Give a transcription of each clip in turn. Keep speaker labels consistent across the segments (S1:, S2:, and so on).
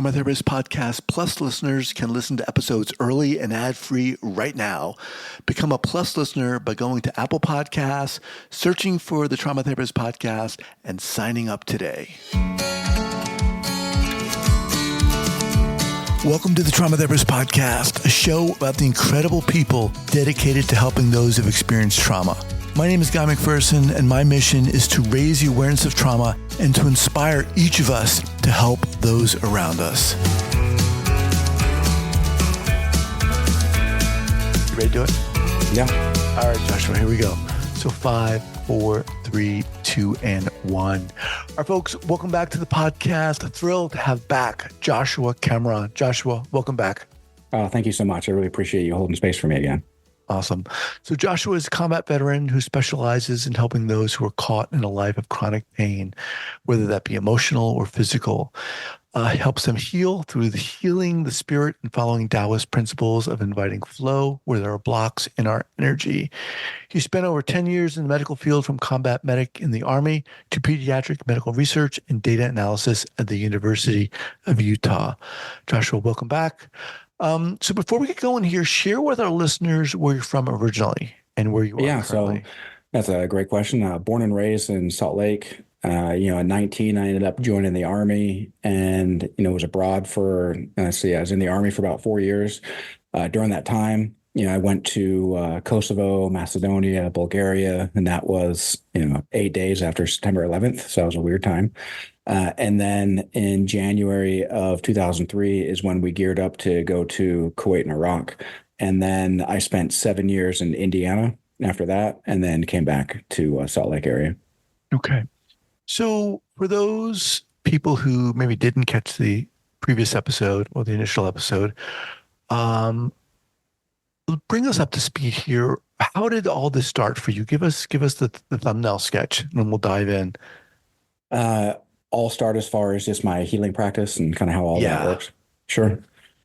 S1: Trauma Therapist Podcast Plus listeners can listen to episodes early and ad-free right now. Become a Plus listener by going to Apple Podcasts, searching for the Trauma Therapist Podcast, and signing up today. Welcome to the Trauma Therapist Podcast, a show about the incredible people dedicated to helping those who've experienced trauma. My name is Guy McPherson, and my mission is to raise the awareness of trauma and to inspire each of us to help those around us. You ready to do it?
S2: Yeah.
S1: All right, Joshua, here we go. So 5, 4, 3, 2, and 1. All right, folks, welcome back to the podcast. Thrilled to have back Joshua Cameron. Joshua, welcome back.
S2: Thank you so much. I really appreciate you holding space for me again.
S1: Awesome. So Joshua is a combat veteran who specializes in helping those who are caught in a life of chronic pain, whether that be emotional or physical. Helps them heal through the healing the spirit and following Taoist principles of inviting flow where there are blocks in our energy. He spent over 10 years in the medical field, from combat medic in the Army to pediatric medical research and data analysis at the University of Utah. Joshua, welcome back. So before we get going here, share with our listeners where you're from originally and where you are currently.
S2: So that's a great question. Born and raised in Salt Lake. At 19, I ended up joining the Army and, was abroad for, I was in the Army for about 4 years. During that time, I went to Kosovo, Macedonia, Bulgaria, and that was, 8 days after September 11th. So it was a weird time. And then in January of 2003 is when we geared up to go to Kuwait and Iraq. And then I spent 7 years in Indiana after that, and then came back to Salt Lake area.
S1: Okay. So for those people who maybe didn't catch the previous episode or the initial episode, bring us up to speed here. How did all this start for you? Give us the thumbnail sketch, and then we'll dive in.
S2: All start as far as just my healing practice and kind of how all that works. Sure.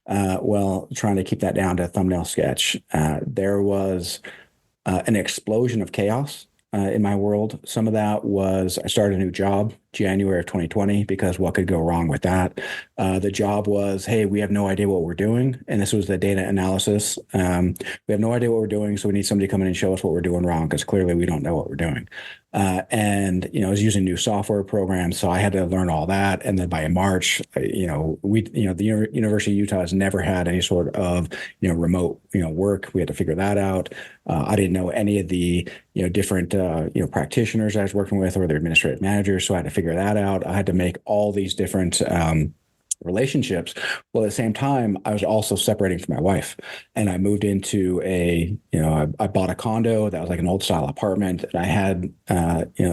S2: Well, trying to keep that down to a thumbnail sketch. There was an explosion of chaos in my world. Some of that was I started a new job January of 2020, because what could go wrong with that? The job was, hey, we have no idea what we're doing. And this was the data analysis. We have no idea what we're doing, so we need somebody to come in and show us what we're doing wrong, because clearly we don't know what we're doing. And I was using new software programs, so I had to learn all that. And then by March, the University of Utah has never had any sort of, remote, work. We had to figure that out. I didn't know any of the, different, practitioners I was working with or their administrative managers. So I had to figure that out. I had to make all these different, relationships. Well, at the same time, I was also separating from my wife, and I moved into I bought a condo that was like an old style apartment, and I had,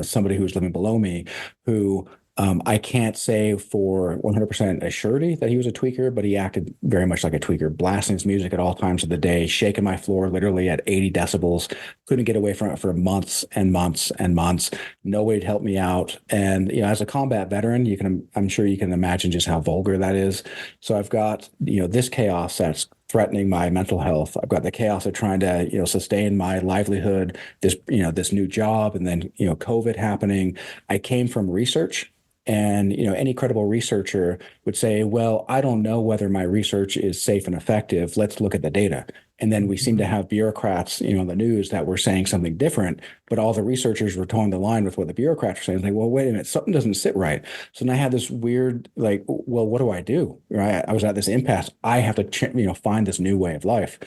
S2: somebody who was living below me who, I can't say for 100% a surety that he was a tweaker, but he acted very much like a tweaker, blasting his music at all times of the day, shaking my floor literally at 80 decibels. Couldn't get away from it for months and months and months. Nobody helped me out. And, as a combat veteran, I'm sure you can imagine just how vulgar that is. So I've got, this chaos that's threatening my mental health. I've got the chaos of trying to, sustain my livelihood, this new job, and then, COVID happening. I came from research. And, any credible researcher would say, well, I don't know whether my research is safe and effective. Let's look at the data. And then we seem to have bureaucrats, in the news that were saying something different, but all the researchers were towing the line with what the bureaucrats were saying. Like, well, wait a minute, something doesn't sit right. So then I had this weird, well, what do I do? Right? I was at this impasse. I have to, find this new way of life.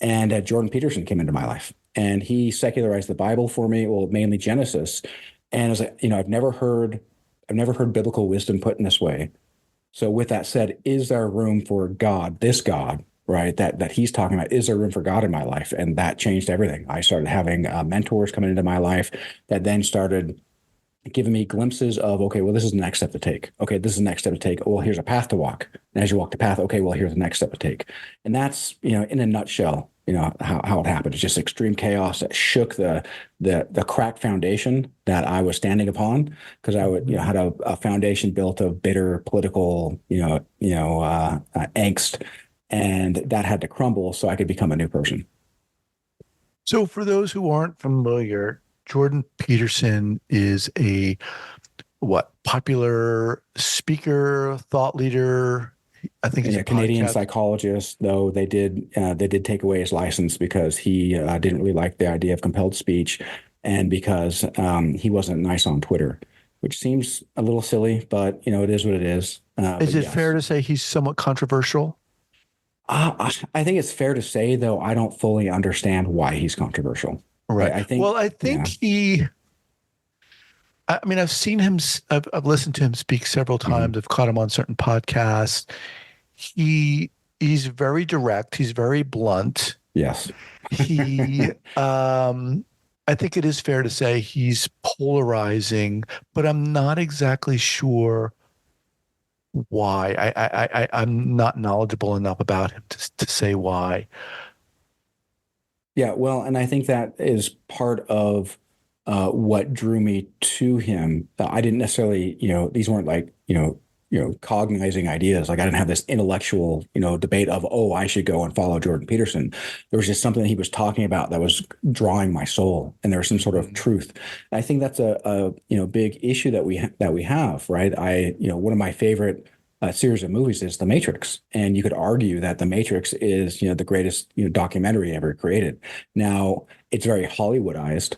S2: And Jordan Peterson came into my life, and he secularized the Bible for me. Well, mainly Genesis. And I was like, I've never heard biblical wisdom put in this way. So with that said, is there room for God, this God, right, that he's talking about? Is there room for God in my life? And that changed everything. I started having mentors coming into my life that then started giving me glimpses of, okay, well, this is the next step to take. Okay, this is the next step to take. Well, here's a path to walk. And as you walk the path, okay, well, here's the next step to take. And that's, in a nutshell, how it happened. It's just extreme chaos that shook the cracked foundation that I was standing upon, because I had a foundation built of bitter political, angst, and that had to crumble so I could become a new person.
S1: So for those who aren't familiar, Jordan Peterson is a popular speaker, thought leader. I think he's
S2: And
S1: a
S2: a Canadian
S1: podcast.
S2: psychologist, though they did take away his license because he didn't really like the idea of compelled speech, and because he wasn't nice on Twitter, which seems a little silly, but it is what it is.
S1: Is
S2: But
S1: it fair
S2: yes,
S1: to say he's somewhat controversial?
S2: I think it's fair to say, though, I don't fully understand why he's controversial.
S1: Right.
S2: I think,
S1: Well, I think
S2: yeah.
S1: I mean, I've seen him, I've listened to him speak several
S2: Mhm.
S1: times. I've caught him on certain podcasts. He, he's very direct. He's very blunt.
S2: Yes.
S1: He, I think it is fair to say he's polarizing, but I'm not exactly sure why. I'm not knowledgeable enough about him to say why.
S2: Yeah, well, and I think that is part of what drew me to him. I didn't necessarily, these weren't like, cognizing ideas. Like I didn't have this intellectual, debate of, oh, I should go and follow Jordan Peterson. There was just something that he was talking about that was drawing my soul, and there was some sort of
S1: Mhm.
S2: truth. And I think that's a big issue that we have, right? One of my favorite series of movies is The Matrix, and you could argue that The Matrix is, the greatest, documentary ever created. Now, it's very Hollywoodized,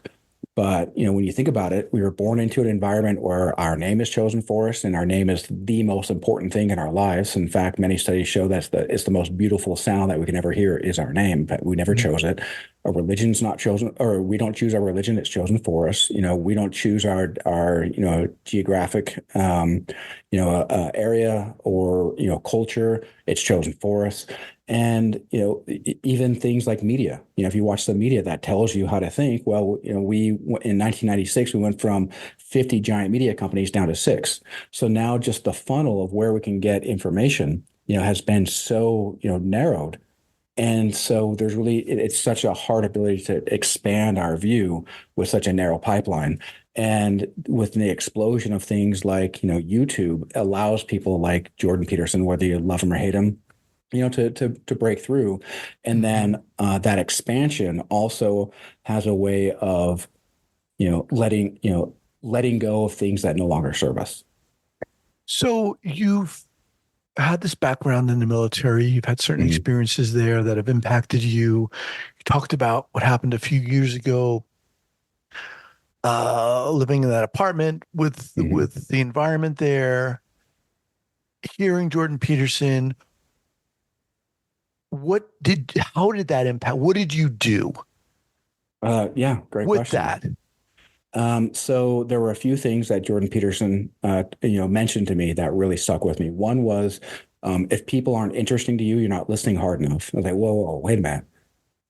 S2: but when you think about it, we were born into an environment where our name is chosen for us, and our name is the most important thing in our lives. In fact, many studies show it's the most beautiful sound that we can ever hear is our name, but we never chose it. Our religion's not chosen, or we don't choose our religion; it's chosen for us. We don't choose our geographic area or culture; it's chosen for us. And even things like media, if you watch the media that tells you how to think, well, we in 1996 we went from 50 giant media companies down to 6. So now just the funnel of where we can get information, has been so narrowed. And so it's such a hard ability to expand our view with such a narrow pipeline. And with the explosion of things like, YouTube allows people like Jordan Peterson, whether you love him or hate him, to break through. And
S1: Mhm.
S2: then that expansion also has a way of, letting go of things that no longer serve us.
S1: So you've had this background in the military. You've had certain
S2: Mhm.
S1: experiences there that have impacted you. You talked about what happened a few years ago, living in that apartment
S2: Mhm.
S1: with the environment there, hearing Jordan Peterson. How did that impact? What did you do
S2: Yeah, great
S1: with
S2: question.
S1: that?
S2: So there were a few things that Jordan Peterson, mentioned to me that really stuck with me. One was, if people aren't interesting to you, you're not listening hard enough. I was like, whoa, whoa, wait a minute.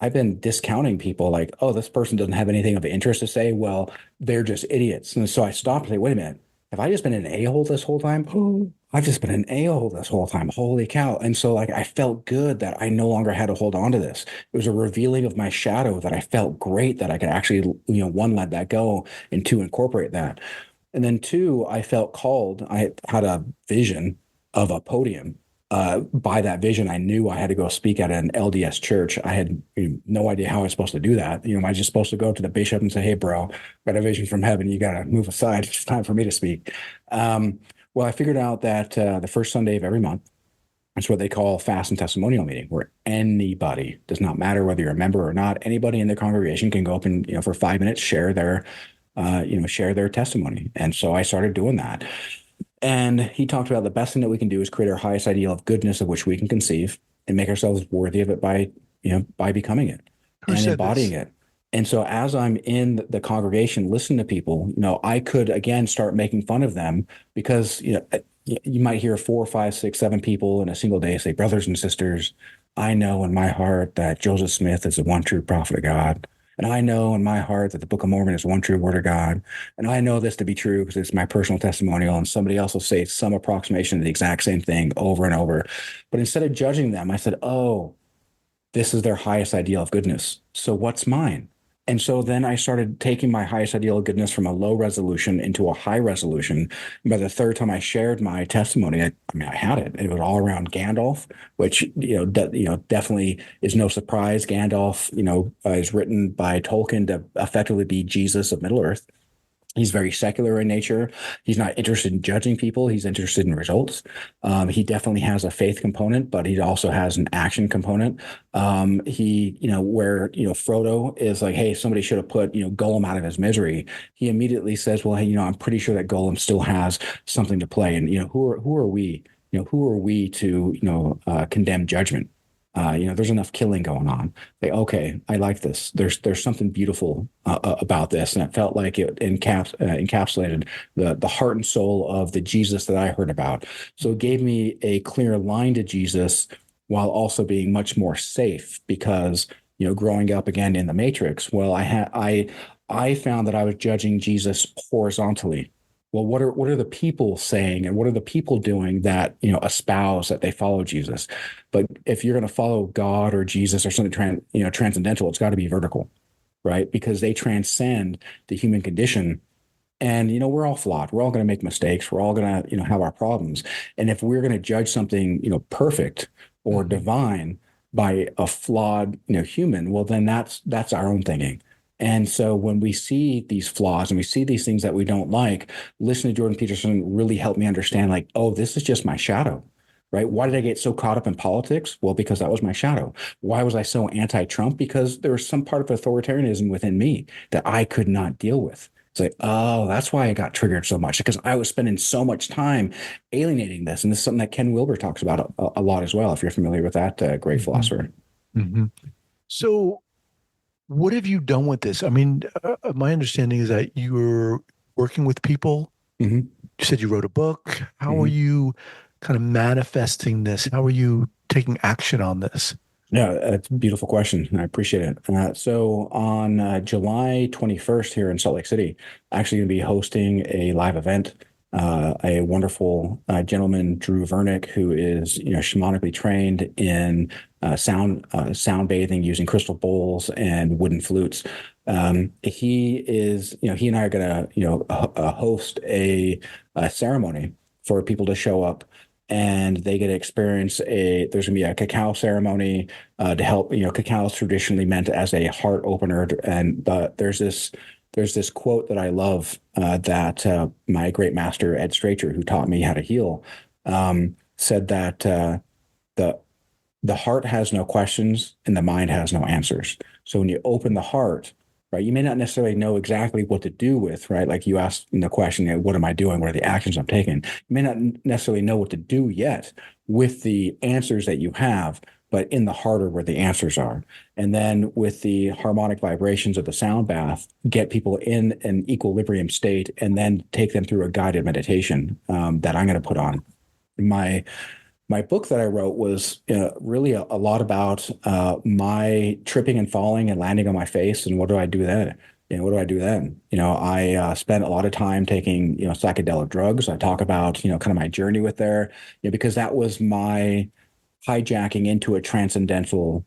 S2: I've been discounting people like, oh, this person doesn't have anything of interest to say. Well, they're just idiots. And so I stopped and say, wait a minute, have I just been an a-hole this whole time? Oh, I've just been an a-hole this whole time. Holy cow. And so like I felt good that I no longer had to hold on to this. It was a revealing of my shadow that I felt great that I could actually, one, let that go, and two, incorporate that. And then two, I felt called. I had a vision of a podium. By that vision, I knew I had to go speak at an LDS church. I had no idea how I was supposed to do that. I was just supposed to go to the bishop and say, "Hey, bro, got a vision from heaven. You got to move aside. It's time for me to speak." Um, well, I figured out that the first Sunday of every month, it's what they call fast and testimonial meeting, where anybody, does not matter whether you're a member or not, anybody in the congregation can go up and, for 5 minutes, share their testimony. And so I started doing that. And he talked about the best thing that we can do is create our highest ideal of goodness of which we can conceive and make ourselves worthy of it by becoming it
S1: Who
S2: and
S1: said
S2: embodying
S1: this?
S2: it. And so as I'm in the congregation listening to people, I could again start making fun of them because, you might hear 4, 5, 6, 7 people in a single day say, brothers and sisters, I know in my heart that Joseph Smith is the one true prophet of God. And I know in my heart that the Book of Mormon is one true word of God. And I know this to be true because it's my personal testimonial. And somebody else will say some approximation of the exact same thing over and over. But instead of judging them, I said, oh, this is their highest ideal of goodness. So what's mine? And so then I started taking my highest ideal of goodness from a low resolution into a high resolution. And by the third time I shared my testimony, I had it. It was all around Gandalf, which definitely is no surprise. Gandalf, is written by Tolkien to effectively be Jesus of Middle Earth. He's very secular in nature. He's not interested in judging people. He's interested in results. He definitely has a faith component, but he also has an action component. Where, Frodo is like, hey, somebody should have put, Gollum out of his misery. He immediately says, well, hey, I'm pretty sure that Gollum still has something to play. And, who are we? Who are we to, condemn judgment? There's enough killing going on. Like, okay, I like this. There's something beautiful about this, and it felt like it encapsulated the heart and soul of the Jesus that I heard about. So it gave me a clear line to Jesus, while also being much more safe because growing up again in the Matrix. Well, I found that I was judging Jesus horizontally. Well, what are the people saying, and what are the people doing that espouse that they follow Jesus? But if you're going to follow God or Jesus or something transcendental, it's got to be vertical, right? Because they transcend the human condition. And we're all flawed. We're all going to make mistakes. We're all going to have our problems. And if we're going to judge something perfect or
S1: Mhm.
S2: divine by a flawed human, well, then that's our own thinking. And so when we see these flaws and we see these things that we don't like, listening to Jordan Peterson really helped me understand, like, oh, this is just my shadow, right? Why did I get so caught up in politics? Well, because that was my shadow. Why was I so anti-Trump? Because there was some part of authoritarianism within me that I could not deal with. It's like, oh, that's why I got triggered so much, because I was spending so much time alienating this. And this is something that Ken Wilber talks about a lot as well, if you're familiar with that great
S1: Mhm.
S2: philosopher.
S1: Mhm. So, what have you done with this? I mean, my understanding is that you're working with people.
S2: Hmm.
S1: You said you wrote a book. How are
S2: Hmm.
S1: you kind of manifesting this? How are you taking action on this?
S2: No, that's a beautiful question. I appreciate it. So on July 21st here in Salt Lake City, actually going to be hosting a live event. A wonderful gentleman, Drew Vernick, who is shamanically trained in sound bathing using crystal bowls and wooden flutes. He and I are going to host a ceremony for people to show up, and they get to experience there's going to be a cacao ceremony to help. Cacao is traditionally meant as a heart opener, and there's this quote that I love that my great master Ed Stracher, who taught me how to heal, said that the the heart has no questions and the mind has no answers. So when you open the heart, right, you may not necessarily know exactly what to do with, right? Like you asked in the question, what am I doing? What are the actions I'm taking? You may not necessarily know what to do yet with the answers that you have, but in the heart are where the answers are. And then with the harmonic vibrations of the sound bath, get people in an equilibrium state and then take them through a guided meditation that I'm going to put on. My book that I wrote was really a lot about my tripping and falling and landing on my face, and what do I do then? What do I do then? I spent a lot of time taking psychedelic drugs. I talk about kind of my journey with there, because that was my hijacking into a transcendental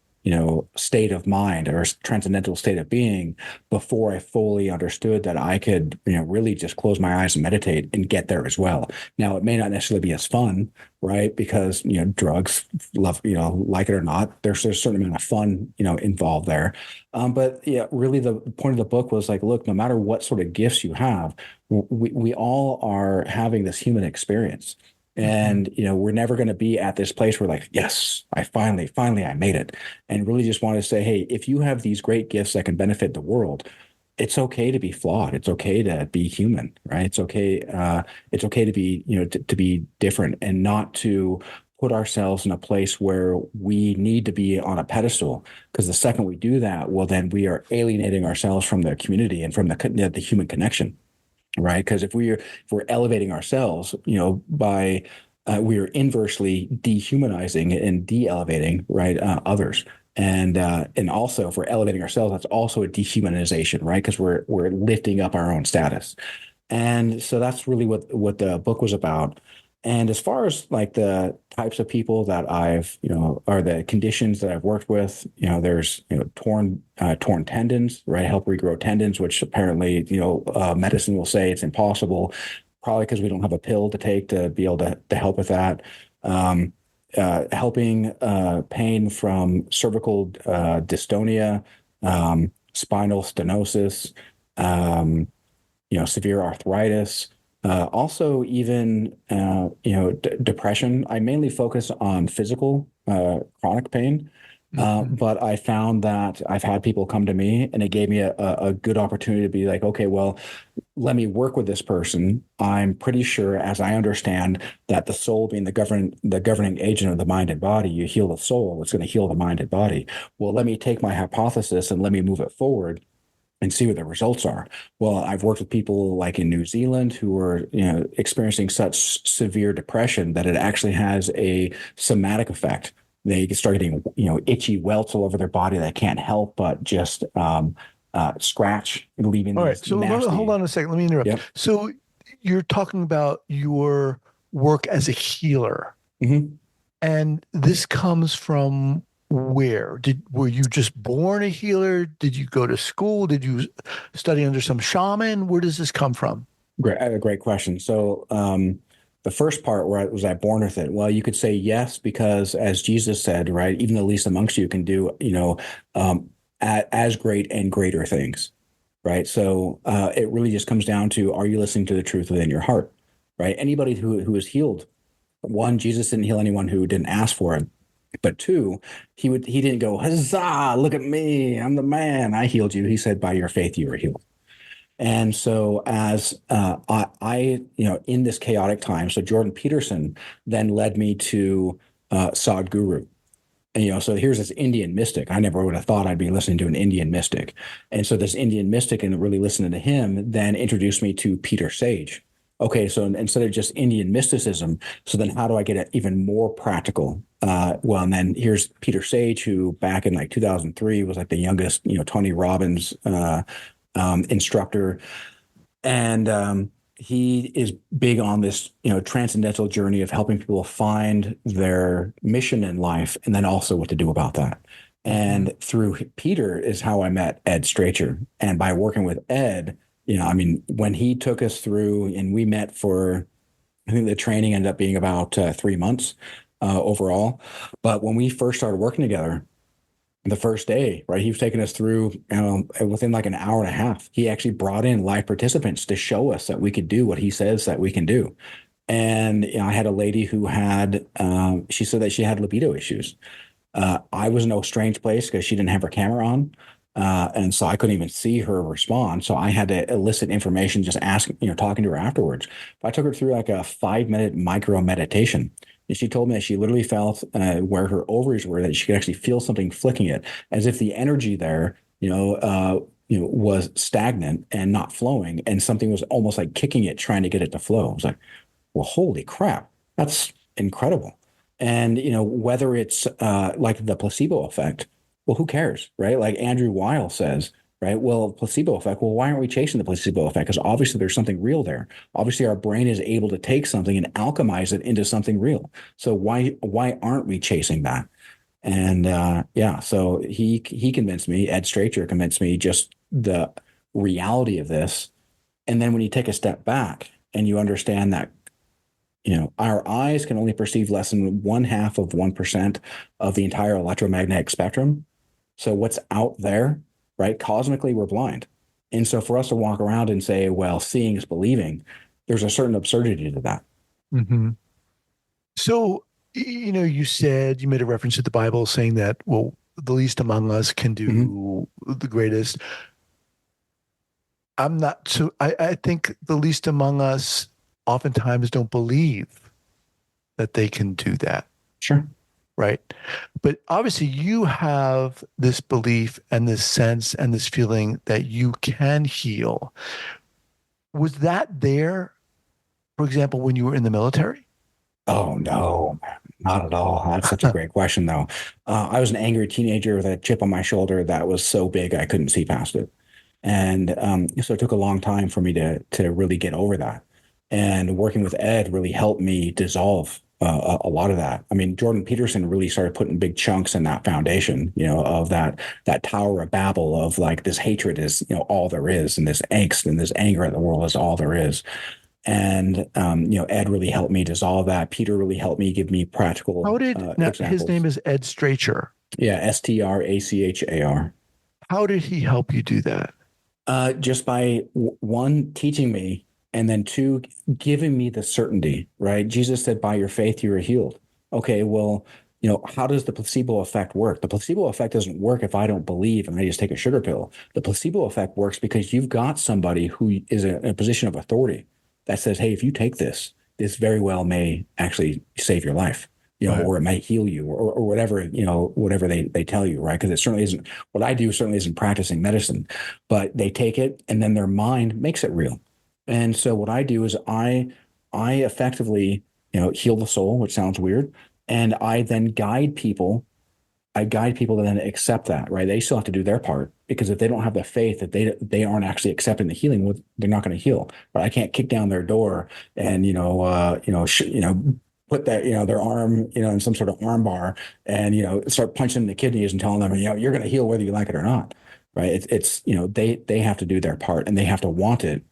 S2: state of mind or transcendental state of being before I fully understood that I could really just close my eyes and meditate and get there as well. Now it may not necessarily be as fun, right? Because drugs, love, like it or not, there's a certain amount of fun involved there. But yeah, really the point of the book was like, look, no matter what sort of gifts you have, we all are having this human experience.
S1: Mhm.
S2: And we're never going to be at this place where, like, yes, I finally I made it. And really just want to say, hey, if you have these great gifts that can benefit the world, it's okay to be flawed. It's okay to be human, right? It's okay to be to be different, and not to put ourselves in a place where we need to be on a pedestal. Because the second we do that, well, then we are alienating ourselves from the community and from the human connection, right? Because if we're elevating ourselves, by we are inversely dehumanizing and de-elevating, right, others. And also, if we're elevating ourselves, that's also a dehumanization, right? Because we're lifting up our own status. And so that's really what the book was about. And as far as like the types of people that I've, are the conditions that I've worked with, there's, torn tendons, right? Help regrow tendons, which apparently, medicine will say it's impossible, probably because we don't have a pill to take to be able to help with that. Um, Helping pain from cervical dystonia, spinal stenosis, um, severe arthritis, also even, depression. I mainly focus on physical, chronic pain.
S1: Hmm.
S2: But I found that I've had people come to me and it gave me a good opportunity to be like, okay, well, let me work with this person. I'm pretty sure, as I understand, that the soul being the governing agent of the mind and body, you heal the soul, it's going to heal the mind and body. Well, let me take my hypothesis and let me move it forward and see what the results are. Well, I've worked with people like in New Zealand who are, experiencing such severe depression that it actually has a somatic effect. They start getting, itchy welts all over their body that can't help but just scratch, leaving
S1: All right.
S2: these
S1: So hold
S2: nasty.
S1: on a second. Let me interrupt.
S2: Yep.
S1: So you're talking about your work as a healer,
S2: Hmm.
S1: and this comes from where? Were you just born a healer? Did you go to school? Did you study under some shaman? Where does this come from?
S2: Great question. So, the first part where was I born with it? Well, you could say yes, because as Jesus said, right, even the least amongst you can do, as great and greater things, right? So, it really just comes down to, are you listening to the truth within your heart, right? Anybody who is healed, one, Jesus didn't heal anyone who didn't ask for it. But two, he didn't go, huzzah, look at me, I'm the man, I healed you. He said, by your faith you were healed. And so, as in this chaotic time, so Jordan Peterson then led me to Sadhguru. And, so here's this Indian mystic. I never would have thought I'd be listening to an Indian mystic. And so this Indian mystic and really listening to him then introduced me to Peter Sage. Okay, so instead of just Indian mysticism, so then how do I get it even more practical? Well, and then here's Peter Sage, who back in like 2003 was like the youngest, Tony Robbins instructor, and he is big on this, transcendental journey of helping people find their mission in life, and then also what to do about that.
S1: Hmm.
S2: And through Peter is how I met Ed Stracher, and by working with Ed, I mean, when he took us through, and we met for, I think the training ended up being about 3 months overall. But when we first started working together, the first day, right? He was taking us through, within like an hour and a half. He actually brought in live participants to show us that we could do what he says that we can do. And I had a lady who had, she said that she had libido issues. I was in no strange place because she didn't have her camera on. And so I couldn't even see her respond. So I had to elicit information, just asking, talking to her afterwards. But I took her through like a 5 minute micro meditation. And she told me that she literally felt where her ovaries were, that she could actually feel something flicking it, as if the energy there, was stagnant and not flowing, and something was almost like kicking it, trying to get it to flow. I was like, well, holy crap, that's incredible. And whether it's like the placebo effect, well, who cares, right? Like Andrew Weil says, right? Well, placebo effect. Well, why aren't we chasing the placebo effect? Because obviously there's something real there. Obviously, our brain is able to take something and alchemize it into something real. So why aren't we chasing that? And yeah, so he convinced me. Ed Stracher convinced me just the reality of this. And then when you take a step back and you understand that, our eyes can only perceive less than 1/2 of 1% of the entire electromagnetic spectrum. So what's out there, right? Cosmically, we're blind. And so for us to walk around and say, well, seeing is believing, there's a certain absurdity to that.
S1: Hmm. So, you said you made a reference to the Bible saying that, well, the least among us can
S2: Mm-hmm.
S1: do the greatest. I'm not so, I think the least among us oftentimes don't believe that they can do that,
S2: Sure.
S1: right? But obviously, you have this belief and this sense and this feeling that you can heal. Was that there, for example, when you were in the military?
S2: Oh, no, not at all. That's such a great question, though. I was an angry teenager with a chip on my shoulder that was so big I couldn't see past it. And so it took a long time for me to really get over that. And working with Ed really helped me dissolve a lot of that. I mean, Jordan Peterson really started putting big chunks in that foundation, of that Tower of Babel of like this hatred is, all there is, and this angst and this anger at the world is all there is. And Ed really helped me dissolve that. Peter really helped me give me practical
S1: Now his name
S2: examples.
S1: is Ed Stracher.
S2: Yeah, Strachar.
S1: How did he help you do that?
S2: Just by one, teaching me, and then two, giving me the certainty, right? Jesus said, by your faith, you are healed. Okay, well, how does the placebo effect work? The placebo effect doesn't work if I don't believe and I just take a sugar pill. The placebo effect works because you've got somebody who is in a position of authority that says, hey, if you take this, this very well may actually save your life.
S1: Right.
S2: Or it might heal you, or whatever, whatever they tell you, right? Because it certainly isn't what I do, certainly isn't practicing medicine, but they take it and then their mind makes it real. And so what I do is I effectively, heal the soul, which sounds weird, and I then guide people. I guide people to then accept that, right? They still have to do their part because if they don't have the faith that they aren't actually accepting the healing, they're not going to heal. But I can't kick down their door and put that their arm in some sort of arm bar and start punching in the kidneys and telling them you're going to heal whether you like it or not, right? It's they have to do their part and they have to want it,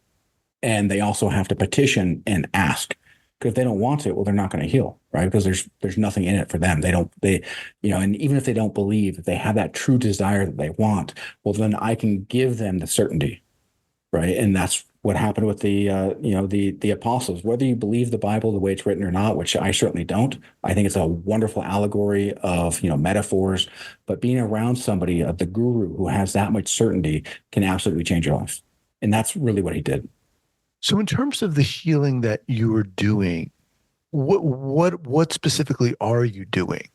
S2: and they also have to petition and ask. Because if they don't want it, well, they're not going to heal, right? Because there's nothing in it for them. And even if they don't believe, if they have that true desire that they want, well, then I can give them the certainty, right? And that's what happened with the apostles. Whether you believe the Bible the way it's written or not, which I certainly don't, I think it's a wonderful allegory of metaphors. But being around somebody, the guru who has that much certainty, can absolutely change your life, and that's really what he did.
S1: So in terms of the healing that you are doing, what specifically are you doing?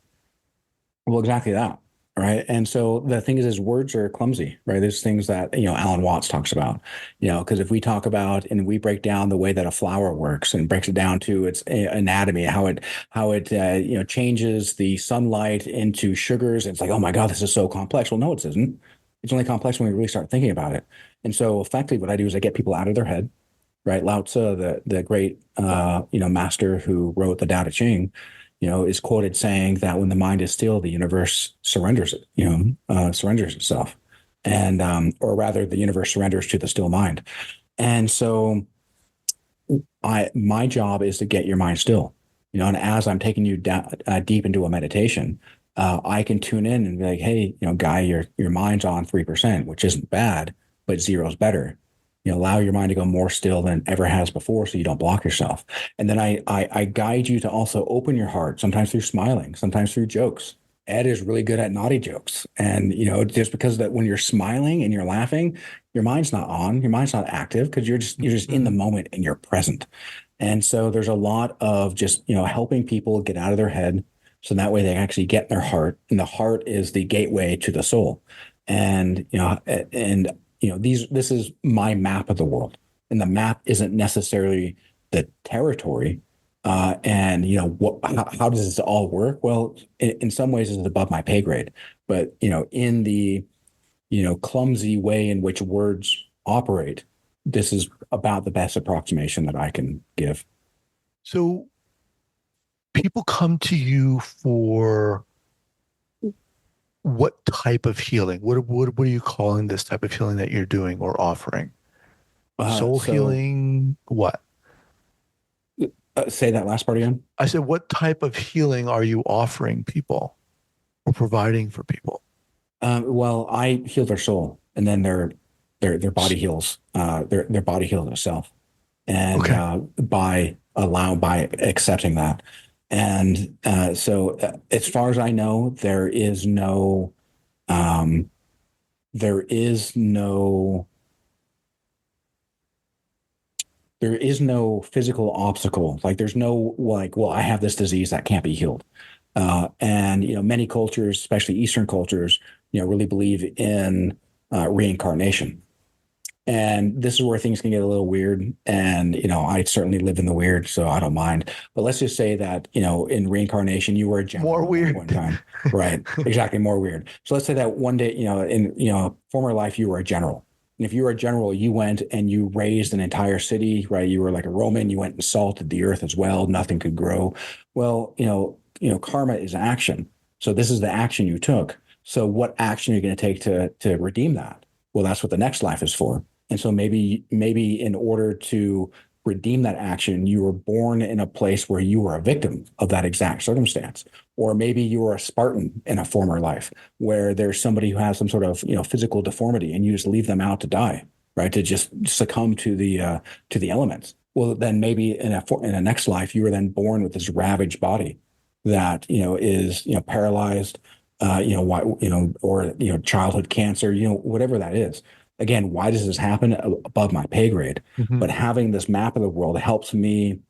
S2: Well, exactly that. Right. And so the thing is words are clumsy, right? There's things that, Alan Watts talks about, because if we talk about and we break down the way that a flower works and breaks it down to its anatomy, how it changes the sunlight into sugars. It's like, oh my God, this is so complex. Well, no, it isn't. It's only complex when we really start thinking about it. And so effectively what I do is I get people out of their head, right? Lao Tzu, the great, master who wrote the Tao Te Ching, is quoted saying that when the mind is still, the universe surrenders it, surrenders itself. And, or rather, the universe surrenders to the still mind. And so my job is to get your mind still, and as I'm taking you down, deep into a meditation, I can tune in and be like, hey, Guy, your mind's on 3%, which isn't bad, but zero's better. Allow your mind to go more still than it ever has before so you don't block yourself. And then I guide you to also open your heart, sometimes through smiling, sometimes through jokes. Ed is really good at naughty jokes. And, just because that when you're smiling and you're laughing, your mind's not on, your mind's not active because you're just in the moment and you're present. And so there's a lot of just, helping people get out of their head. So that way they actually get in their heart, and the heart is the gateway to the soul. And, this is my map of the world, and the map isn't necessarily the territory. And how does this all work? Well, in some ways it's above my pay grade, but in the clumsy way in which words operate, this is about the best approximation that I can give.
S1: So people come to you for what type of healing? What are you calling this type of healing that you're doing or offering? Soul healing? What?
S2: Say that last part again.
S1: I said, what type of healing are you offering people or providing for people?
S2: Well, I heal their soul, and then their body heals. Their body heals itself, and
S1: Okay.
S2: by accepting that. And as far as I know, um, there is no there is no physical obstacle. Like there's no like, well, I have this disease that can't be healed. And many cultures, especially Eastern cultures, really believe in reincarnation. And this is where things can get a little weird. And, I certainly live in the weird, so I don't mind. But let's just say that, in reincarnation, you were a
S1: More
S2: general at one
S1: weird.
S2: time. Right. Exactly. More weird. So let's say that one day, in, former life, you were a general. And if you were a general, you went and you raised an entire city, right? You were like a Roman, you went and salted the earth as well. Nothing could grow. Well, karma is action. So this is the action you took. So what action are you going to take to redeem that? Well, that's what the next life is for. And so maybe in order to redeem that action, you were born in a place where you were a victim of that exact circumstance. Or maybe you were a Spartan in a former life where there's somebody who has some sort of, physical deformity and you just leave them out to die, right? To just succumb to the elements. Well, then maybe in a next life, you were then born with this ravaged body that is paralyzed, why, or childhood cancer, whatever that is. Again, why does this happen above my pay grade?
S1: Hmm.
S2: But having this map of the world helps me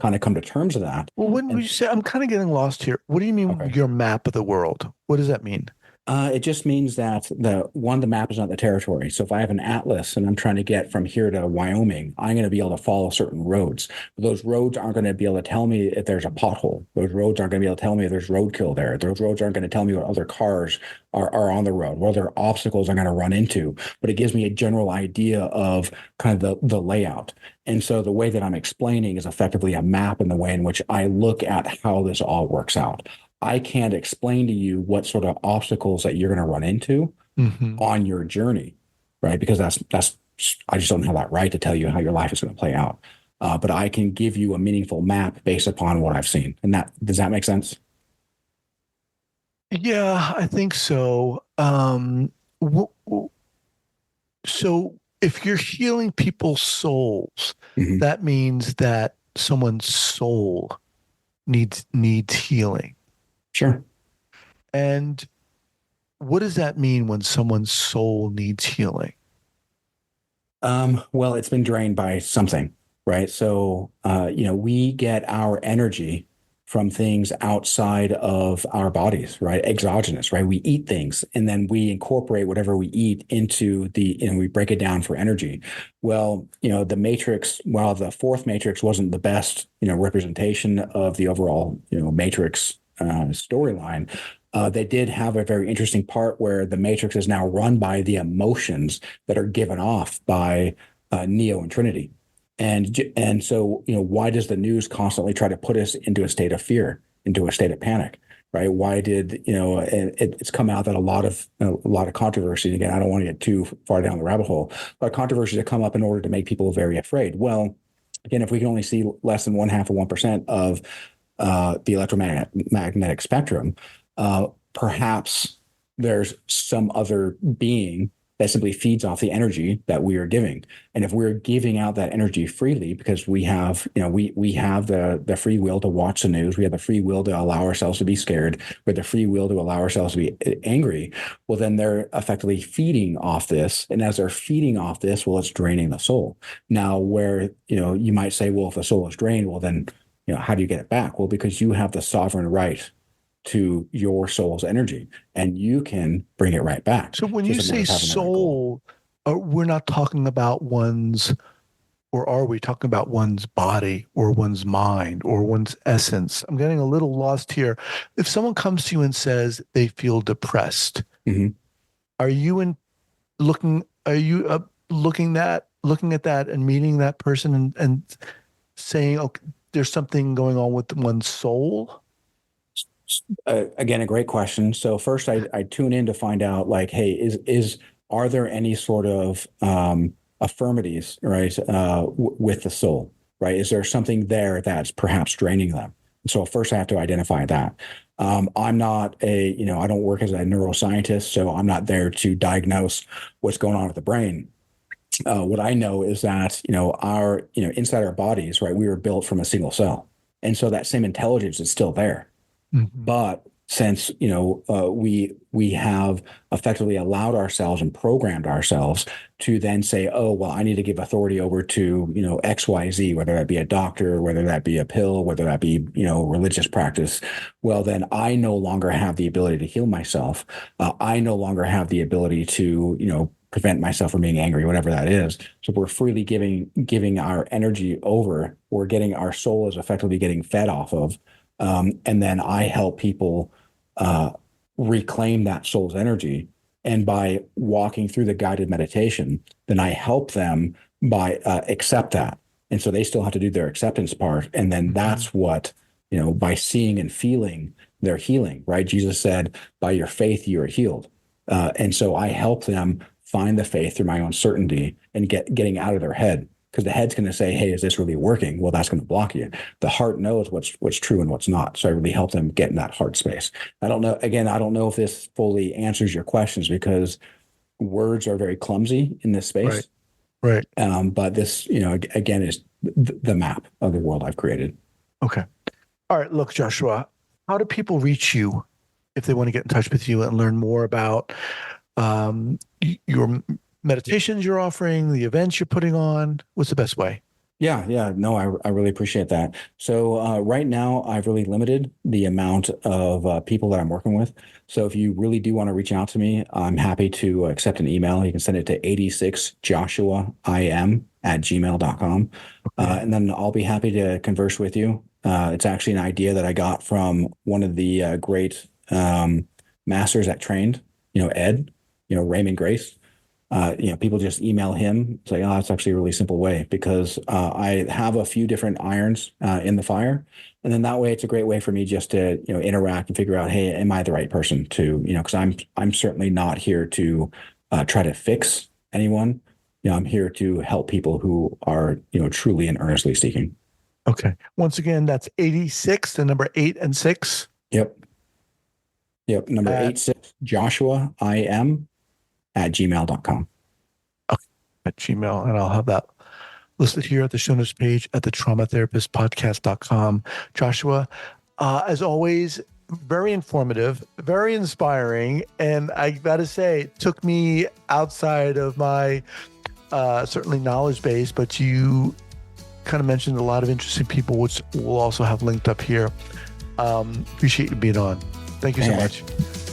S2: kind of come to terms with that.
S1: Well, when you
S2: And
S1: say, I'm kind of getting lost here. What do you mean
S2: okay.
S1: your map of the world? What does that mean?
S2: It just means that the map is not the territory. So if I have an atlas and I'm trying to get from here to Wyoming, I'm going to be able to follow certain roads. But those roads aren't going to be able to tell me if there's a pothole. Those roads aren't going to be able to tell me if there's roadkill there. Those roads aren't going to tell me what other cars are on the road, what other obstacles I'm going to run into. But it gives me a general idea of kind of the layout. And so the way that I'm explaining is effectively a map in the way in which I look at how this all works out. I can't explain to you what sort of obstacles that you're going to run into
S1: Hmm.
S2: on your journey, right? Because that's I just don't have that right to tell you how your life is going to play out. But I can give you a meaningful map based upon what I've seen. And that does that make sense?
S1: Yeah, I think so. So if you're healing people's souls,
S2: Hmm.
S1: that means that someone's soul needs healing.
S2: Sure.
S1: And what does that mean when someone's soul needs healing?
S2: Well, it's been drained by something, right? So, we get our energy from things outside of our bodies, right? Exogenous, right? We eat things and then we incorporate whatever we eat into we break it down for energy. Well, the matrix, while the fourth matrix wasn't the best, representation of the overall, matrix storyline, they did have a very interesting part where the Matrix is now run by the emotions that are given off by Neo and Trinity. And so, why does the news constantly try to put us into a state of fear, into a state of panic, right? Why did, it's come out that a lot of controversy, again, I don't want to get too far down the rabbit hole, but controversies have come up in order to make people very afraid. Well, again, if we can only see less than 1/2 of 1% of the electromagnetic spectrum, perhaps there's some other being that simply feeds off the energy that we are giving. And if we're giving out that energy freely, because we have, we have the free will to watch the news, we have the free will to allow ourselves to be scared, we have the free will to allow ourselves to be angry. Well, then they're effectively feeding off this. And as they're feeding off this, well, it's draining the soul. Now, where, you might say, well, if the soul is drained, well, then, how do you get it back? Well, because you have the sovereign right to your soul's energy and you can bring it right back.
S1: So when
S2: It's
S1: you
S2: just a matter
S1: say
S2: of having the right goal.
S1: soul, we're not talking about one's, or are we talking about one's body or one's mind or one's essence? I'm getting a little lost here. If someone comes to you and says they feel depressed,
S2: Mhm.
S1: are you in are you looking at that and meeting that person and saying, okay, there's something going on with one's soul?
S2: Again, a great question. So first, I tune in to find out, like, hey, are there any sort of affirmities, right, with the soul, right? Is there something there that's perhaps draining them? So first, I have to identify that. I'm not I don't work as a neuroscientist, so I'm not there to diagnose what's going on with the brain. What I know is that our inside our bodies, right, we were built from a single cell, and so that same intelligence is still there.
S1: Mhm.
S2: But since we have effectively allowed ourselves and programmed ourselves to then say, oh well, I need to give authority over to XYZ, whether that be a doctor, whether that be a pill, whether that be religious practice. Well, then I no longer have the ability to heal myself. I no longer have the ability to prevent myself from being angry, whatever that is. So we're freely giving our energy over. We're getting our soul is effectively getting fed off of. And then I help people uh, reclaim that soul's energy. And by walking through the guided meditation, then I help them by accept that. And so they still have to do their acceptance part. And then
S1: Mhm.
S2: that's what, by seeing and feeling their healing, right? Jesus said, by your faith, you are healed. And so I help them find the faith through my own certainty and getting out of their head. Because the head's going to say, hey, is this really working? Well, that's going to block you. The heart knows what's true and what's not. So I really help them get in that heart space. I don't know. Again, I don't know if this fully answers your questions because words are very clumsy in this
S1: Right.
S2: space.
S1: Right.
S2: But this, again, is the map of the world I've created.
S1: Okay. All right. Look, Joshua, how do people reach you if they want to get in touch with you and learn more about your meditations you're offering, the events you're putting on? What's the best way?
S2: Yeah. No, I really appreciate that. So right now, I've really limited the amount of people that I'm working with. So if you really do want to reach out to me, I'm happy to accept an email. You can send it to 86joshuaim@gmail.com.
S1: Okay.
S2: And then I'll be happy to converse with you. It's actually an idea that I got from one of the great masters that trained, Ed, Raymond Grace. People just email him. It's like, it's actually a really simple way because I have a few different irons in the fire. And then that way it's a great way for me just to, interact and figure out, hey, am I the right person to, because I'm certainly not here to try to fix anyone. I'm here to help people who are, truly and earnestly seeking.
S1: Okay. Once again, that's 86, the number 8 and 6.
S2: Yep. Number 86, joshuaim@gmail.com.
S1: Okay. At Gmail. And I'll have that listed here at the show notes page at the traumatherapistpodcast.com. Joshua, as always, very informative, very inspiring. And I got to say, it took me outside of my certainly knowledge base, but you kind of mentioned a lot of interesting people, which we'll also have linked up here. Appreciate you being on. Thank you so much.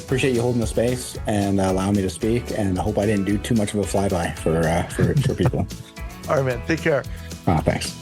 S2: Appreciate you holding the space and allowing me to speak. And I hope I didn't do too much of a flyby for people.
S1: All right, man. Take care.
S2: Thanks.